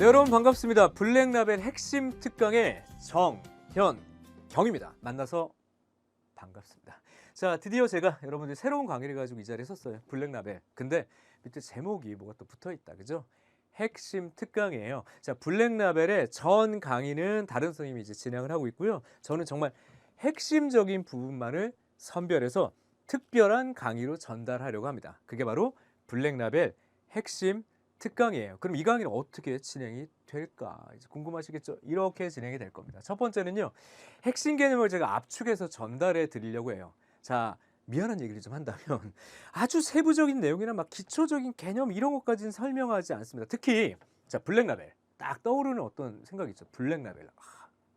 네, 여러분 반갑습니다. 블랙라벨 핵심 특강의 정현경입니다. 만나서 반갑습니다. 자, 드디어 제가 여러분들 새로운 강의를 가지고 이 자리에 섰어요. 블랙라벨. 근데 밑에 제목이 뭐가 또 붙어 있다. 그죠? 핵심 특강이에요. 자, 블랙라벨의 전 강의는 다른 선생님이 이제 진행을 하고 있고요. 저는 정말 핵심적인 부분만을 선별해서 특별한 강의로 전달하려고 합니다. 그게 바로 블랙라벨 핵심 특강이에요. 그럼 이 강의는 어떻게 진행이 될까? 이제 궁금하시겠죠? 이렇게 진행이 될 겁니다. 첫 번째는요, 핵심 개념을 제가 압축해서 전달해 드리려고 해요. 자, 미안한 얘기를 좀 한다면 아주 세부적인 내용이나 막 기초적인 개념 이런 것까지는 설명하지 않습니다. 특히 자, 블랙라벨 딱 떠오르는 어떤 생각이 있죠. 블랙라벨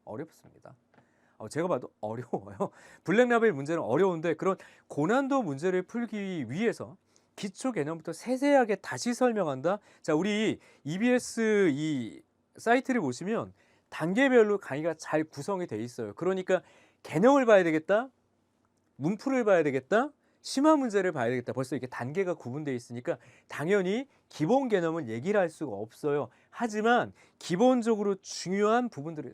어렵습니다. 제가 봐도 어려워요. 블랙라벨 문제는 어려운데 그런 고난도 문제를 풀기 위해서 기초 개념부터 세세하게 다시 설명한다. 자, 우리 EBS 이 사이트를 보시면 단계별로 강의가 잘 구성이 돼 있어요. 그러니까 개념을 봐야 되겠다, 문풀을 봐야 되겠다, 심화 문제를 봐야 되겠다. 벌써 이렇게 단계가 구분되어 있으니까 당연히 기본 개념은 얘기를 할 수가 없어요. 하지만 기본적으로 중요한 부분들을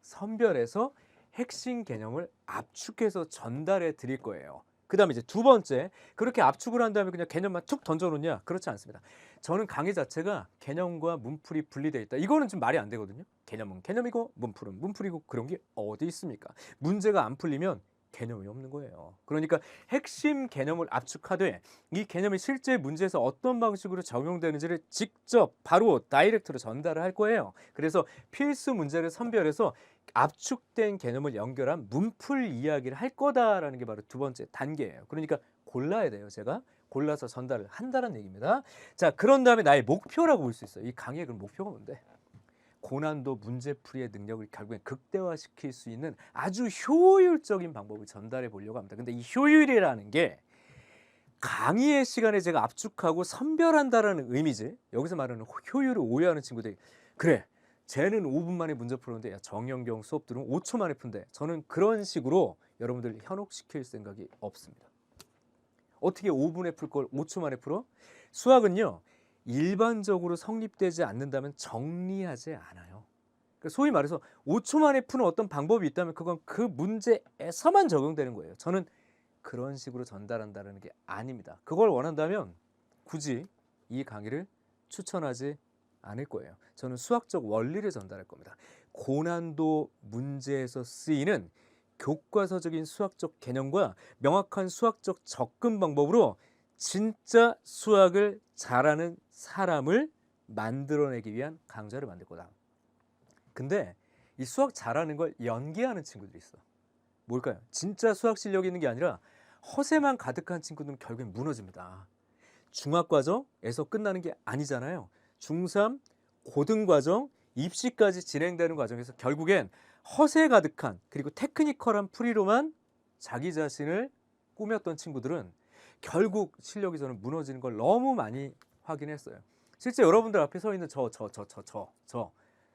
선별해서 핵심 개념을 압축해서 전달해 드릴 거예요. 그 다음에 이제 두 번째, 그렇게 압축을 한 다음에 그냥 개념만 툭 던져놓냐? 그렇지 않습니다. 저는 강의 자체가 개념과 문풀이 분리되어 있다. 이거는 좀 말이 안 되거든요. 개념은 개념이고 문풀은 문풀이고 그런 게 어디 있습니까? 문제가 안 풀리면 개념이 없는 거예요. 그러니까 핵심 개념을 압축하되 이 개념이 실제 문제에서 어떤 방식으로 적용되는지를 직접 바로 다이렉트로 전달을 할 거예요. 그래서 필수 문제를 선별해서 압축된 개념을 연결한 문풀 이야기를 할 거다라는 게 바로 두 번째 단계예요. 그러니까 골라야 돼요. 제가 골라서 전달을 한다는 얘기입니다. 자, 그런 다음에 나의 목표라고 볼 수 있어요. 이 강의의 그 목표가 뭔데? 고난도 문제풀이의 능력을 결국엔 극대화시킬 수 있는 아주 효율적인 방법을 전달해 보려고 합니다. 근데 이 효율이라는 게 강의의 시간에 제가 압축하고 선별한다라는 의미지. 여기서 말하는 효율을 오해하는 친구들이 그래, 쟤는 5분 만에 문제 푸는데 야, 정현경 수업들은 5초 만에 푼대. 저는 그런 식으로 여러분들 현혹시킬 생각이 없습니다. 어떻게 5분에 풀 걸 5초 만에 풀어? 수학은요, 일반적으로 성립되지 않는다면 정리하지 않아요. 그러니까 소위 말해서 5초 만에 푸는 어떤 방법이 있다면 그건 그 문제에서만 적용되는 거예요. 저는 그런 식으로 전달한다는 게 아닙니다. 그걸 원한다면 굳이 이 강의를 추천하지 않을 거예요. 저는 수학적 원리를 전달할 겁니다. 고난도 문제에서 쓰이는 교과서적인 수학적 개념과 명확한 수학적 접근 방법으로 진짜 수학을 잘하는 사람을 만들어내기 위한 강좌를 만들 거다. 근데 이 수학 잘하는 걸 연기하는 친구들이 있어. 뭘까요? 진짜 수학 실력이 있는 게 아니라 허세만 가득한 친구들은 결국엔 무너집니다. 중학과정에서 끝나는 게 아니잖아요. 중3, 고등과정, 입시까지 진행되는 과정에서 결국엔 허세 가득한 그리고 테크니컬한 풀이로만 자기 자신을 꾸몄던 친구들은 결국 실력이 저는 무너지는 걸 너무 많이 확인했어요. 실제 여러분들 앞에 서 있는 저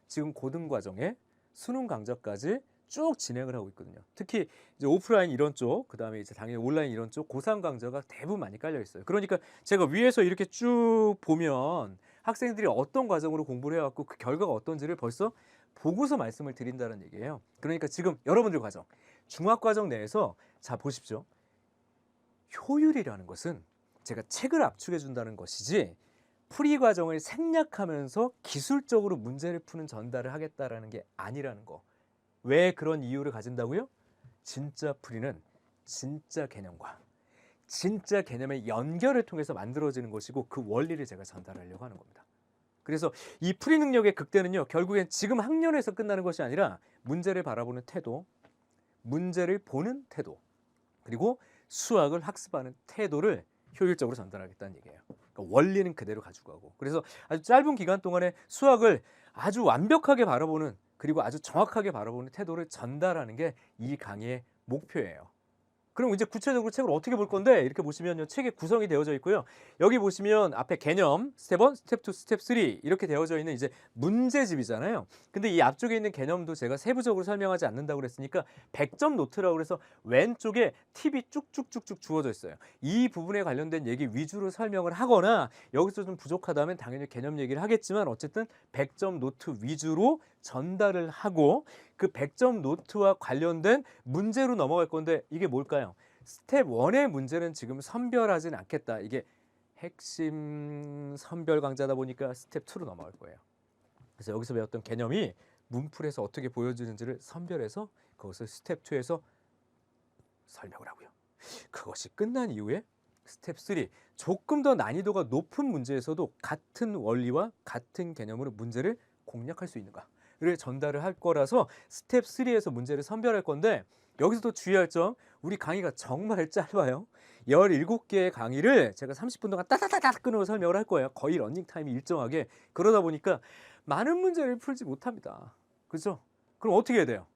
지금 고등과정에 수능 강좌까지 쭉 진행을 하고 있거든요. 특히 이제 오프라인 이런 쪽, 그 다음에 이제 당연히 온라인 이런 쪽 고3 강좌가 대부분 많이 깔려 있어요. 그러니까 제가 위에서 이렇게 쭉 보면 학생들이 어떤 과정으로 공부를 해왔고 그 결과가 어떤지를 벌써 보고서 말씀을 드린다는 얘기예요. 그러니까 지금 여러분들 과정, 중학과정 내에서 자 보십시오. 효율이라는 것은 제가 책을 압축해 준다는 것이지 풀이 과정을 생략하면서 기술적으로 문제를 푸는 전달을 하겠다라는 게 아니라는 거. 왜 그런 이유를 가진다고요? 진짜 풀이는 진짜 개념과 진짜 개념의 연결을 통해서 만들어지는 것이고 그 원리를 제가 전달하려고 하는 겁니다. 그래서 이 풀이 능력의 극대는요, 결국엔 지금 학년에서 끝나는 것이 아니라 문제를 바라보는 태도, 문제를 보는 태도, 그리고 수학을 학습하는 태도를 효율적으로 전달하겠다는 얘기예요. 그러니까 원리는 그대로 가지고 가고. 그래서 아주 짧은 기간 동안에 수학을 아주 완벽하게 바라보는 그리고 아주 정확하게 바라보는 태도를 전달하는 게 이 강의의 목표예요. 그럼 이제 구체적으로 책을 어떻게 볼 건데 이렇게 보시면요. 책의 구성이 되어져 있고요. 여기 보시면 앞에 개념, 스텝 1, 스텝 2, 스텝 3 이렇게 되어져 있는 이제 문제집이잖아요. 근데 이 앞쪽에 있는 개념도 제가 세부적으로 설명하지 않는다고 그랬으니까 100점 노트라고 그래서 왼쪽에 팁이 쭉쭉쭉쭉 주어져 있어요. 이 부분에 관련된 얘기 위주로 설명을 하거나 여기서 좀 부족하다면 당연히 개념 얘기를 하겠지만 어쨌든 100점 노트 위주로 전달을 하고 그 100점 노트와 관련된 문제로 넘어갈 건데 이게 뭘까요? 스텝 1의 문제는 지금 선별하진 않겠다. 이게 핵심 선별 강좌다 보니까 스텝 2로 넘어갈 거예요. 그래서 여기서 배웠던 개념이 문풀에서 어떻게 보여지는지를 선별해서 그것을 스텝 2에서 설명을 하고요. 그것이 끝난 이후에 스텝 3, 조금 더 난이도가 높은 문제에서도 같은 원리와 같은 개념으로 문제를 공략할 수 있는가를 전달을 할 거라서 스텝 3에서 문제를 선별할 건데 여기서도 주의할 점, 우리 강의가 정말 짧아요. 17개의 강의를 제가 30분 동안 따다다닥 끊어 설명을 할 거예요. 거의 러닝타임이 일정하게. 그러다 보니까 많은 문제를 풀지 못합니다. 그렇죠? 그럼 어떻게 해야 돼요?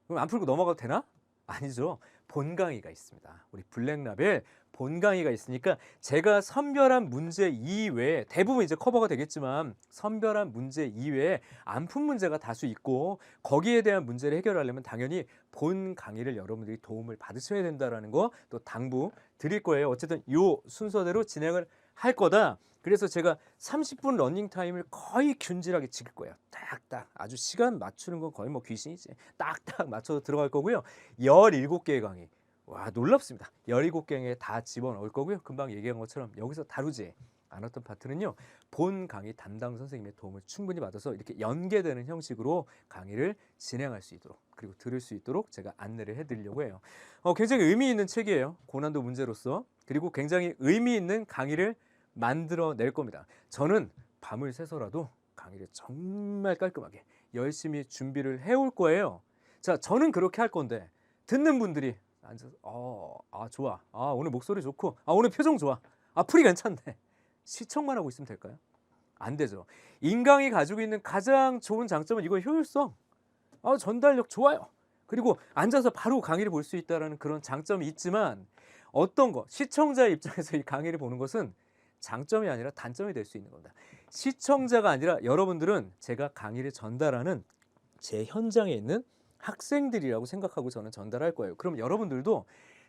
그럼 안 풀고 넘어가도 되나? 아니죠. 본 강의가 있습니다. 우리 블랙라벨 본 강의가 있으니까 제가 선별한 문제 이외에 대부분 이제 커버가 되겠지만 선별한 문제 이외에 안 푼 문제가 다수 있고 거기에 대한 문제를 해결하려면 당연히 본 강의를 여러분들이 도움을 받으셔야 된다는 거 또 당부 드릴 거예요. 어쨌든 이 순서대로 진행을 할 거다. 그래서 제가 30분 러닝타임을 거의 균질하게 지킬 거예요. 딱딱 아주 시간 맞추는 건 거의 뭐 귀신이지. 딱딱 맞춰서 들어갈 거고요. 17개의 강의. 와 놀랍습니다. 17개에 다 집어넣을 거고요. 금방 얘기한 것처럼 여기서 다루지 않았던 파트는요. 본 강의 담당 선생님의 도움을 충분히 받아서 이렇게 연계되는 형식으로 강의를 진행할 수 있도록 그리고 들을 수 있도록 제가 안내를 해드리려고 해요. 굉장히 의미 있는 책이에요. 고난도 문제로서. 그리고 굉장히 의미 있는 강의를 만들어낼 겁니다. 저는 밤을 새서라도 강의를 정말 깔끔하게 열심히 준비를 해올 거예요. 자, 저는 그렇게 할 건데 듣는 분들이 앉아서 좋아. 오늘 목소리 좋고 오늘 표정 좋아. 풀이 괜찮네. 시청만 하고 있으면 될까요? 안 되죠. 인강이 가지고 있는 가장 좋은 장점은 이거 효율성. 전달력 좋아요. 그리고 앉아서 바로 강의를 볼 수 있다는 그런 장점이 있지만 어떤 거 시청자의 입장에서 이 강의를 보는 것은 장점이 아니라 단점이 될 수 있는 겁니다. 시청자가 아니라 여러분들은 제가 강의를 전달하는 제 현장에 있는 학생들이라고 생각하고 저는 전달할 거예요. 그럼 여러분들도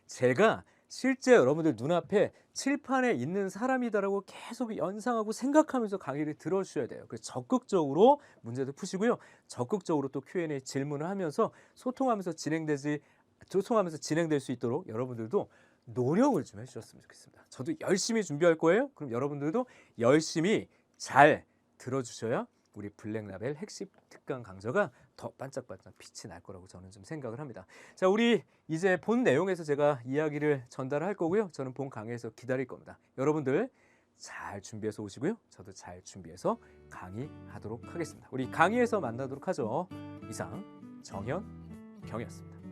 제가 실제 여러분들 눈앞에 칠판에 있는 사람이다라고 계속 연상하고 생각하면서 강의를 들어주셔야 돼요. 그래서 적극적으로 문제도 푸시고요. 적극적으로 또 Q&A 질문을 하면서 소통하면서 진행될 수 있도록 여러분들도 노력을 좀 해주셨으면 좋겠습니다. 저도 열심히 준비할 거예요. 그럼 여러분들도 열심히 잘 들어주셔야 우리 블랙라벨 핵심 특강 강좌가 더 반짝반짝 빛이 날 거라고 저는 좀 생각을 합니다. 자, 우리 이제 본 내용에서 제가 이야기를 전달할 거고요. 저는 본 강의에서 기다릴 겁니다. 여러분들 잘 준비해서 오시고요. 저도 잘 준비해서 강의하도록 하겠습니다. 우리 강의에서 만나도록 하죠. 이상 정현 경이었습니다.